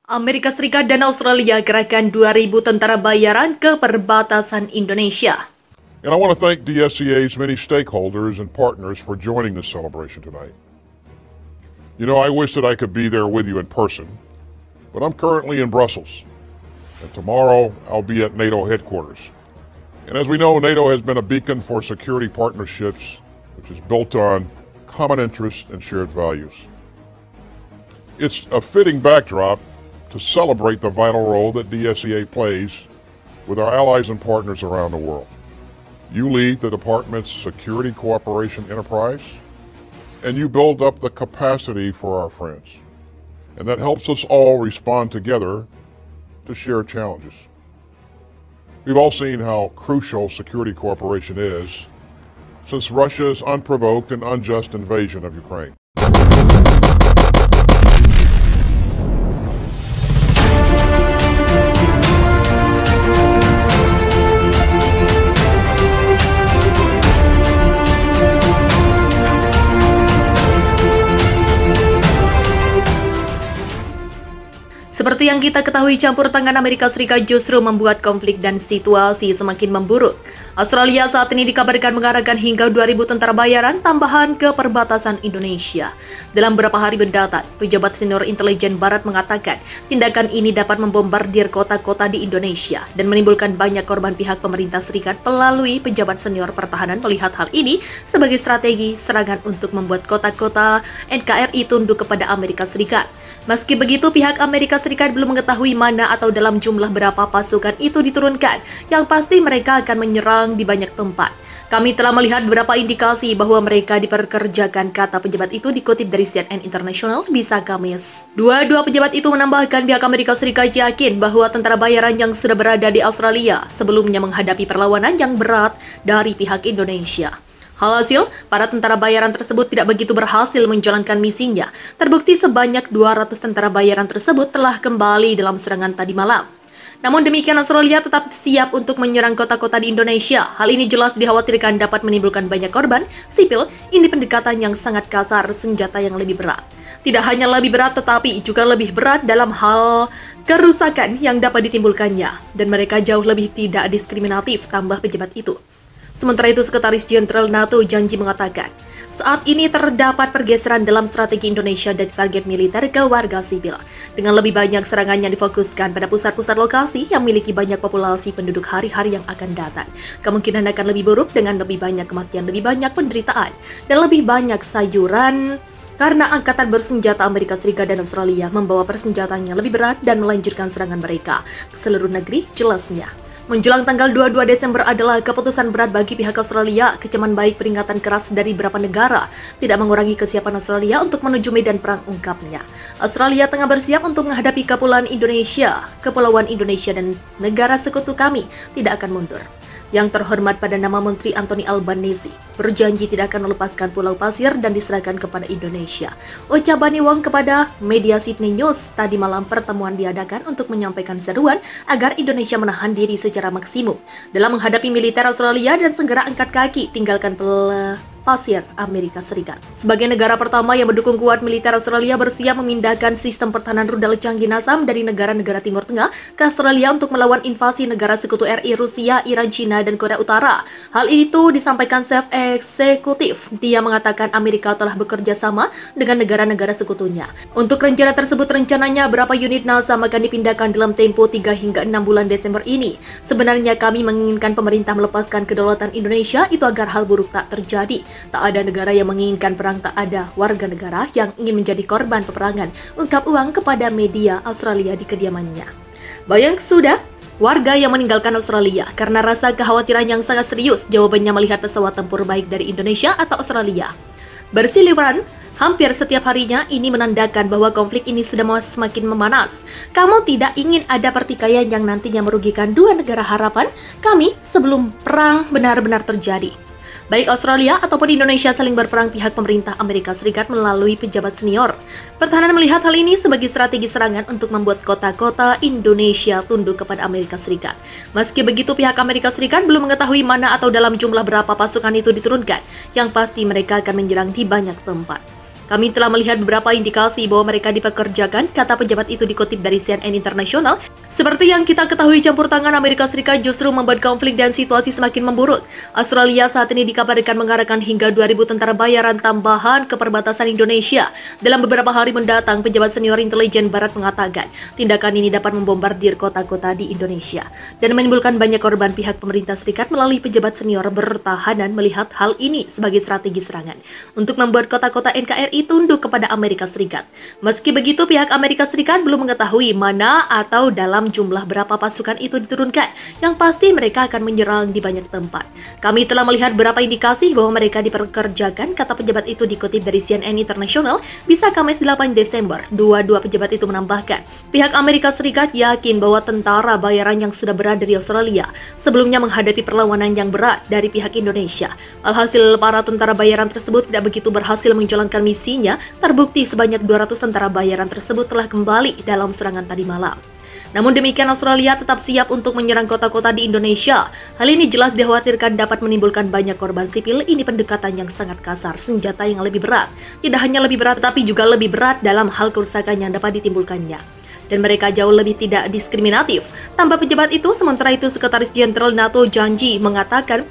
Amerika Serikat dan Australia kerahkan 2.000 tentara bayaran ke perbatasan Indonesia. And I want to thank DSCA's many stakeholders and partners for joining this celebration tonight. You know, I wish that I could be there with you in person, but I'm currently in Brussels, and tomorrow I'll be at NATO headquarters. And as we know, NATO has been a beacon for security partnerships, which is built on common interests and shared values. It's a fitting backdrop to celebrate the vital role that DSCA plays with our allies and partners around the world. You lead the department's security cooperation enterprise, and you build up the capacity for our friends. And that helps us all respond together to shared challenges. We've all seen how crucial security cooperation is since Russia's unprovoked and unjust invasion of Ukraine. Seperti yang kita ketahui, campur tangan Amerika Serikat justru membuat konflik dan situasi semakin memburuk. Australia saat ini dikabarkan mengarahkan hingga 2.000 tentara bayaran tambahan ke perbatasan Indonesia. Dalam beberapa hari mendatang, pejabat senior intelijen Barat mengatakan tindakan ini dapat membombardir kota-kota di Indonesia dan menimbulkan banyak korban. Pihak pemerintah serikat melalui pejabat senior pertahanan melihat hal ini sebagai strategi serangan untuk membuat kota-kota NKRI tunduk kepada Amerika Serikat. Meski begitu, pihak Amerika Serikat belum mengetahui mana atau dalam jumlah berapa pasukan itu diturunkan. Yang pasti mereka akan menyerang di banyak tempat. Kami telah melihat beberapa indikasi bahwa mereka diperkerjakan, kata pejabat itu dikutip dari CNN International bisa Kamis. Dua pejabat itu menambahkan pihak Amerika Serikat yakin bahwa tentara bayaran yang sudah berada di Australia sebelumnya menghadapi perlawanan yang berat dari pihak Indonesia. Hasil, para tentara bayaran tersebut tidak begitu berhasil menjalankan misinya. Terbukti sebanyak 200 tentara bayaran tersebut telah kembali dalam serangan tadi malam. Namun demikian, Australia tetap siap untuk menyerang kota-kota di Indonesia. Hal ini jelas dikhawatirkan dapat menimbulkan banyak korban sipil. Ini pendekatan yang sangat kasar, senjata yang lebih berat. Tidak hanya lebih berat, tetapi juga lebih berat dalam hal kerusakan yang dapat ditimbulkannya. Dan mereka jauh lebih tidak diskriminatif, tambah pejabat itu. Sementara itu, Sekretaris Jenderal NATO janji mengatakan, saat ini terdapat pergeseran dalam strategi Indonesia dari target militer ke warga sipil. Dengan lebih banyak serangan yang difokuskan pada pusat-pusat lokasi yang memiliki banyak populasi penduduk hari-hari yang akan datang. Kemungkinan akan lebih buruk dengan lebih banyak kematian, lebih banyak penderitaan, dan lebih banyak sayuran karena angkatan bersenjata Amerika Serikat dan Australia membawa persenjataannya lebih berat dan melanjutkan serangan mereka ke seluruh negeri, jelasnya. Menjelang tanggal 22 Desember adalah keputusan berat bagi pihak Australia. Kecaman baik peringatan keras dari beberapa negara tidak mengurangi kesiapan Australia untuk menuju medan perang, ungkapnya. Australia tengah bersiap untuk menghadapi Kepulauan Indonesia dan negara sekutu kami tidak akan mundur. Yang terhormat pada nama Menteri Anthony Albanese berjanji tidak akan melepaskan Pulau Pasir dan diserahkan kepada Indonesia. Ucap Bani Wong kepada media Sydney News tadi malam. Pertemuan diadakan untuk menyampaikan seruan agar Indonesia menahan diri secara maksimum dalam menghadapi militer Australia dan segera angkat kaki tinggalkan Pasir Amerika Serikat. Sebagai negara pertama yang mendukung kuat, militer Australia bersiap memindahkan sistem pertahanan rudal canggih NASAM dari negara-negara Timur Tengah ke Australia untuk melawan invasi negara sekutu RI, Rusia, Iran, China, dan Korea Utara. Hal itu disampaikan Chief Eksekutif. Dia mengatakan Amerika telah bekerja sama dengan negara-negara sekutunya. Untuk rencana tersebut, rencananya berapa unit NASAM akan dipindahkan dalam tempo 3 hingga 6 bulan Desember ini. Sebenarnya kami menginginkan pemerintah melepaskan kedaulatan Indonesia itu agar hal buruk tak terjadi. Tak ada negara yang menginginkan perang, tak ada warga negara yang ingin menjadi korban peperangan, ungkap Uang kepada media Australia di kediamannya. Bayang sudah, warga yang meninggalkan Australia karena rasa kekhawatiran yang sangat serius. Jawabannya melihat pesawat tempur baik dari Indonesia atau Australia bersiliweran hampir setiap harinya. Ini menandakan bahwa konflik ini sudah semakin memanas. Kamu tidak ingin ada pertikaian yang nantinya merugikan dua negara harapan kami sebelum perang benar-benar terjadi. Baik Australia ataupun Indonesia saling berperang, pihak pemerintah Amerika Serikat melalui pejabat senior pertahanan melihat hal ini sebagai strategi serangan untuk membuat kota-kota Indonesia tunduk kepada Amerika Serikat. Meski begitu, pihak Amerika Serikat belum mengetahui mana atau dalam jumlah berapa pasukan itu diturunkan. Yang pasti mereka akan menyerang di banyak tempat. Kami telah melihat beberapa indikasi bahwa mereka dipekerjakan, kata pejabat itu dikutip dari CNN International. Seperti yang kita ketahui, campur tangan Amerika Serikat justru membuat konflik dan situasi semakin memburuk. Australia saat ini dikabarkan mengarahkan hingga 2.000 tentara bayaran tambahan ke perbatasan Indonesia. Dalam beberapa hari mendatang, pejabat senior intelijen Barat mengatakan tindakan ini dapat membombardir kota-kota di Indonesia dan menimbulkan banyak korban. Pihak pemerintah Serikat melalui pejabat senior bertahanan melihat hal ini sebagai strategi serangan untuk membuat kota-kota NKRI tunduk kepada Amerika Serikat. Meski begitu, pihak Amerika Serikat belum mengetahui mana atau dalam jumlah berapa pasukan itu diturunkan. Yang pasti mereka akan menyerang di banyak tempat. Kami telah melihat beberapa indikasi bahwa mereka dipekerjakan, kata pejabat itu dikutip dari CNN International, bisa Kamis 8 Desember. Dua pejabat itu menambahkan, pihak Amerika Serikat yakin bahwa tentara bayaran yang sudah berada di Australia sebelumnya menghadapi perlawanan yang berat dari pihak Indonesia. Alhasil, para tentara bayaran tersebut tidak begitu berhasil menjalankan misinya. Terbukti sebanyak 200 tentara bayaran tersebut telah kembali dalam serangan tadi malam. Namun demikian, Australia tetap siap untuk menyerang kota-kota di Indonesia. Hal ini jelas dikhawatirkan dapat menimbulkan banyak korban sipil. Ini pendekatan yang sangat kasar, senjata yang lebih berat. Tidak hanya lebih berat, tetapi juga lebih berat dalam hal kerusakan yang dapat ditimbulkannya. Dan mereka jauh lebih tidak diskriminatif, tambah pejabat itu. Sementara itu, Sekretaris Jenderal NATO janji mengatakan,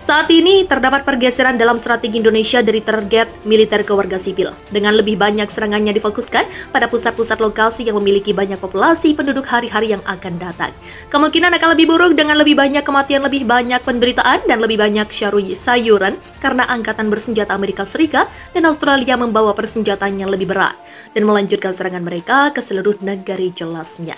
saat ini terdapat pergeseran dalam strategi Indonesia dari target militer ke warga sipil. Dengan lebih banyak serangannya difokuskan pada pusat-pusat lokasi yang memiliki banyak populasi penduduk hari-hari yang akan datang. Kemungkinan akan lebih buruk dengan lebih banyak kematian, lebih banyak penderitaan, dan lebih banyak sayuran karena angkatan bersenjata Amerika Serikat dan Australia membawa persenjataan yang lebih berat dan melanjutkan serangan mereka ke seluruh negara jelasnya.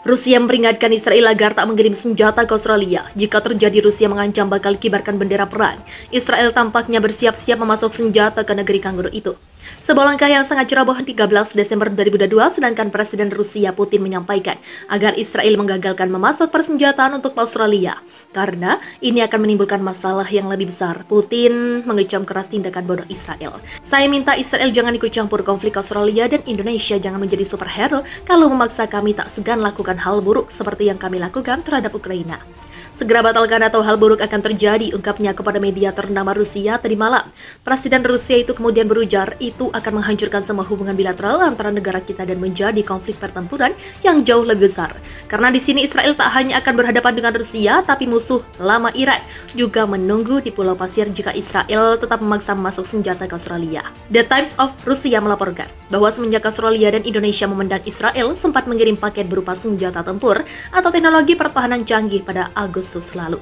Rusia memperingatkan Israel agar tak mengirim senjata ke Australia. Jika terjadi, Rusia mengancam bakal kibarkan bendera perang. Israel tampaknya bersiap-siap memasok senjata ke negeri kanguru itu. Sebuah langkah yang sangat ceroboh 13 Desember 2022, sedangkan Presiden Rusia Putin menyampaikan agar Israel menggagalkan memasok persenjataan untuk Australia. Karena ini akan menimbulkan masalah yang lebih besar. Putin mengecam keras tindakan bodoh Israel. Saya minta Israel jangan ikut campur konflik Australia dan Indonesia jangan menjadi superhero kalau memaksa kami tak segan lakukan hal buruk seperti yang kami lakukan terhadap Ukraina. Segera batalkan atau hal buruk akan terjadi, ungkapnya kepada media ternama Rusia tadi malam. Presiden Rusia itu kemudian berujar, itu akan menghancurkan semua hubungan bilateral antara negara kita dan menjadi konflik pertempuran yang jauh lebih besar. Karena di sini Israel tak hanya akan berhadapan dengan Rusia, tapi musuh lama Iran juga menunggu di Pulau Pasir jika Israel tetap memaksa memasuk senjata ke Australia. The Times of Rusia melaporkan bahwa semenjak Australia dan Indonesia memendang Israel sempat mengirim paket berupa senjata tempur atau teknologi pertahanan canggih pada Agustus lalu.